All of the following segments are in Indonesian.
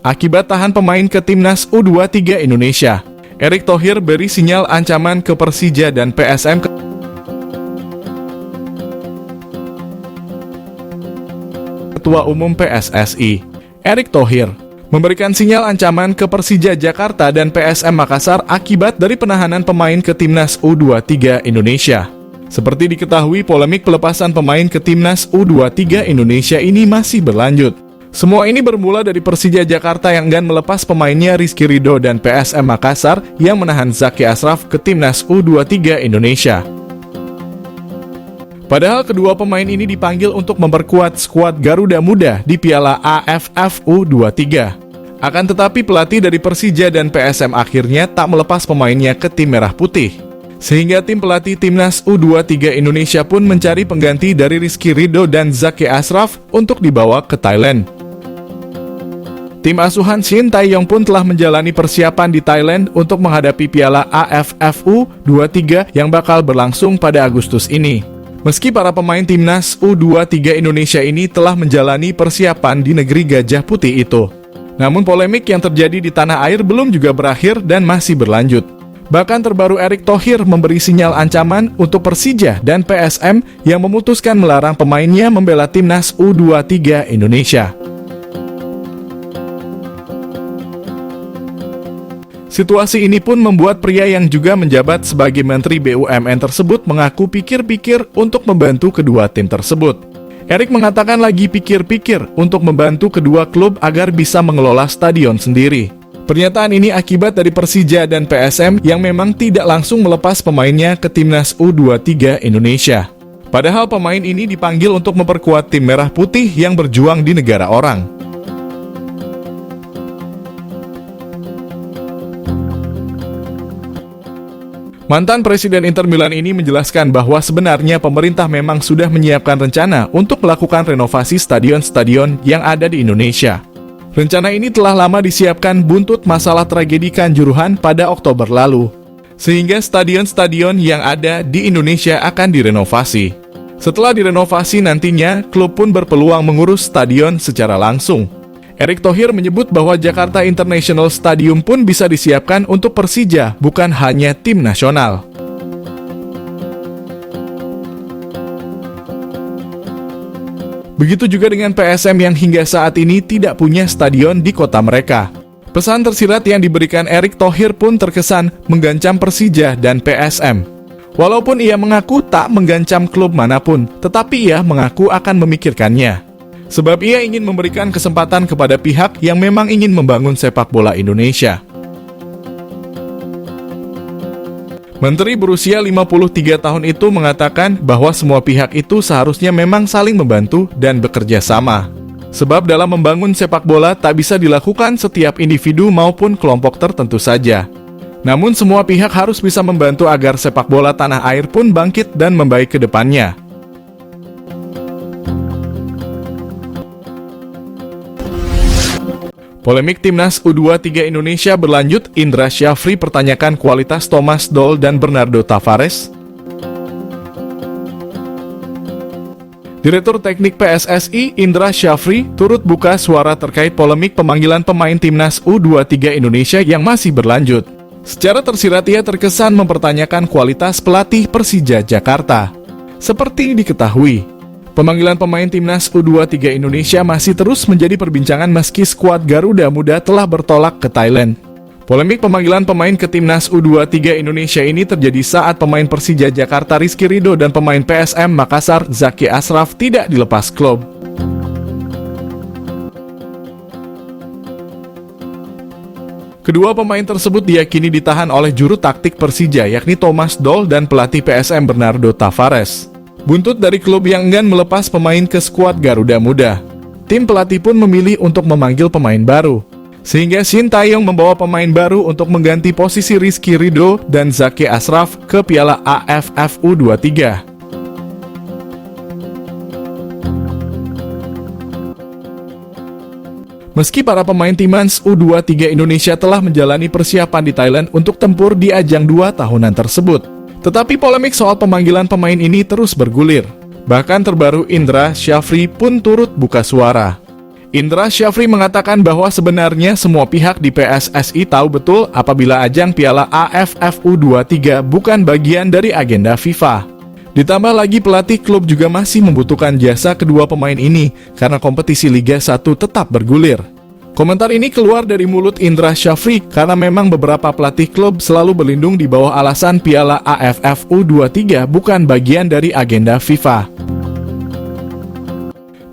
akibat tahan pemain ke timnas U23 Indonesia. Erick Thohir beri sinyal ancaman ke Persija dan PSM. Ketua Umum PSSI, Erick Thohir, memberikan sinyal ancaman ke Persija Jakarta dan PSM Makassar akibat dari penahanan pemain ke timnas U23 Indonesia. Seperti diketahui, polemik pelepasan pemain ke timnas U23 Indonesia ini masih berlanjut. Semua ini bermula dari Persija Jakarta yang enggan melepas pemainnya Rizky Ridho dan PSM Makassar yang menahan Zaki Ashraf ke timnas U23 Indonesia. Padahal kedua pemain ini dipanggil untuk memperkuat skuad Garuda Muda di Piala AFF U23. Akan tetapi pelatih dari Persija dan PSM akhirnya tak melepas pemainnya ke tim Merah Putih. Sehingga tim pelatih timnas U23 Indonesia pun mencari pengganti dari Rizky Ridho dan Zaki Ashraf untuk dibawa ke Thailand. Tim asuhan Shin Tae-yong pun telah menjalani persiapan di Thailand untuk menghadapi Piala AFF U23 yang bakal berlangsung pada Agustus ini. Meski para pemain timnas U23 Indonesia ini telah menjalani persiapan di negeri Gajah Putih itu, namun polemik yang terjadi di tanah air belum juga berakhir dan masih berlanjut. Bahkan terbaru Erick Thohir memberi sinyal ancaman untuk Persija dan PSM yang memutuskan melarang pemainnya membela timnas U23 Indonesia. Situasi ini pun membuat pria yang juga menjabat sebagai Menteri BUMN tersebut mengaku pikir-pikir untuk membantu kedua tim tersebut. Erick mengatakan lagi pikir-pikir untuk membantu kedua klub agar bisa mengelola stadion sendiri. Pernyataan ini akibat dari Persija dan PSM yang memang tidak langsung melepas pemainnya ke timnas U23 Indonesia. Padahal pemain ini dipanggil untuk memperkuat tim Merah Putih yang berjuang di negara orang. Mantan Presiden Inter Milan ini menjelaskan bahwa sebenarnya pemerintah memang sudah menyiapkan rencana untuk melakukan renovasi stadion-stadion yang ada di Indonesia. Rencana ini telah lama disiapkan buntut masalah tragedi Kanjuruhan pada Oktober lalu, sehingga stadion-stadion yang ada di Indonesia akan direnovasi. Setelah direnovasi nantinya, klub pun berpeluang mengurus stadion secara langsung. Erick Thohir menyebut bahwa Jakarta International Stadium pun bisa disiapkan untuk Persija, bukan hanya tim nasional. Begitu juga dengan PSM yang hingga saat ini tidak punya stadion di kota mereka. Pesan tersirat yang diberikan Erick Thohir pun terkesan menggancam Persija dan PSM. Walaupun ia mengaku tak menggancam klub manapun, tetapi ia mengaku akan memikirkannya. Sebab ia ingin memberikan kesempatan kepada pihak yang memang ingin membangun sepak bola Indonesia. Menteri berusia 53 tahun itu mengatakan bahwa semua pihak itu seharusnya memang saling membantu dan bekerja sama. Sebab dalam membangun sepak bola tak bisa dilakukan setiap individu maupun kelompok tertentu saja. Namun semua pihak harus bisa membantu agar sepak bola tanah air pun bangkit dan membaik ke depannya. Polemik timnas U23 Indonesia berlanjut. Indra Syafri pertanyakan kualitas Thomas Doll dan Bernardo Tavares. Direktur Teknik PSSI Indra Syafri turut buka suara terkait polemik pemanggilan pemain timnas U23 Indonesia yang masih berlanjut. Secara tersirat ia terkesan mempertanyakan kualitas pelatih Persija Jakarta. Seperti diketahui, pemanggilan pemain timnas U23 Indonesia masih terus menjadi perbincangan meski skuad Garuda Muda telah bertolak ke Thailand. Polemik pemanggilan pemain ke timnas U23 Indonesia ini terjadi saat pemain Persija Jakarta Rizky Ridho dan pemain PSM Makassar Zaki Ashraf tidak dilepas klub. Kedua pemain tersebut diyakini ditahan oleh juru taktik Persija yakni Thomas Doll dan pelatih PSM Bernardo Tavares. Buntut dari klub yang enggan melepas pemain ke skuad Garuda Muda, tim pelatih pun memilih untuk memanggil pemain baru. Sehingga Shin Tae-yong membawa pemain baru untuk mengganti posisi Rizky Ridho dan Zaki Ashraf ke Piala AFF U23. Meski para pemain timnas U23 Indonesia telah menjalani persiapan di Thailand untuk tempur di ajang 2 tahunan tersebut, tetapi polemik soal pemanggilan pemain ini terus bergulir. Bahkan terbaru Indra Syafri pun turut buka suara. Indra Syafri mengatakan bahwa sebenarnya semua pihak di PSSI tahu betul apabila ajang Piala AFF U23 bukan bagian dari agenda FIFA. Ditambah lagi pelatih klub juga masih membutuhkan jasa kedua pemain ini karena kompetisi Liga 1 tetap bergulir. Komentar ini keluar dari mulut Indra Syafri karena memang beberapa pelatih klub selalu berlindung di bawah alasan Piala AFF U23 bukan bagian dari agenda FIFA.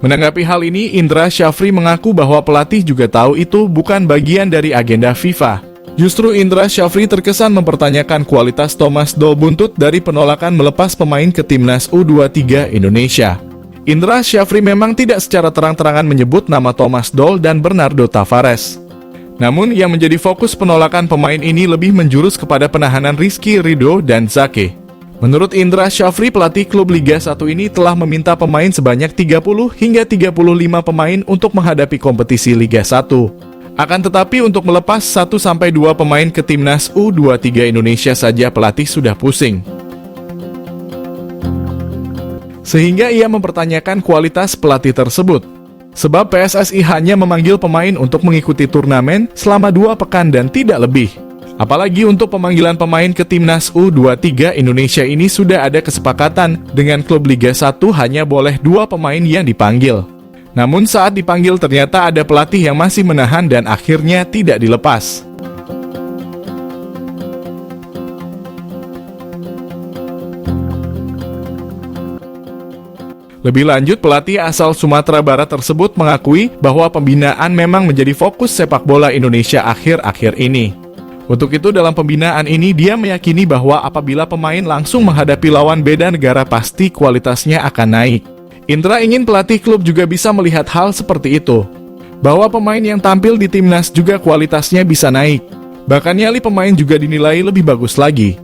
Menanggapi hal ini, Indra Syafri mengaku bahwa pelatih juga tahu itu bukan bagian dari agenda FIFA. Justru Indra Syafri terkesan mempertanyakan kualitas Thomas Doll buntut dari penolakan melepas pemain ke timnas U23 Indonesia. Indra Syafri memang tidak secara terang-terangan menyebut nama Thomas Doll dan Bernardo Tavares. Namun yang menjadi fokus penolakan pemain ini lebih menjurus kepada penahanan Rizky Ridho dan Zake. Menurut Indra Syafri, pelatih klub Liga 1 ini telah meminta pemain sebanyak 30 hingga 35 pemain untuk menghadapi kompetisi Liga 1. Akan tetapi untuk melepas 1-2 pemain ke timnas U23 Indonesia saja pelatih sudah pusing. Sehingga ia mempertanyakan kualitas pelatih tersebut. Sebab PSSI hanya memanggil pemain untuk mengikuti turnamen selama 2 pekan dan tidak lebih. Apalagi untuk pemanggilan pemain ke timnas U23 Indonesia ini sudah ada kesepakatan dengan klub Liga 1 hanya boleh 2 pemain yang dipanggil. Namun saat dipanggil ternyata ada pelatih yang masih menahan dan akhirnya tidak dilepas. Lebih lanjut, pelatih asal Sumatera Barat tersebut mengakui bahwa pembinaan memang menjadi fokus sepak bola Indonesia akhir-akhir ini. Untuk itu dalam pembinaan ini dia meyakini bahwa apabila pemain langsung menghadapi lawan beda negara pasti kualitasnya akan naik. Indra ingin pelatih klub juga bisa melihat hal seperti itu. Bahwa pemain yang tampil di timnas juga kualitasnya bisa naik. Bahkan nyali pemain juga dinilai lebih bagus lagi.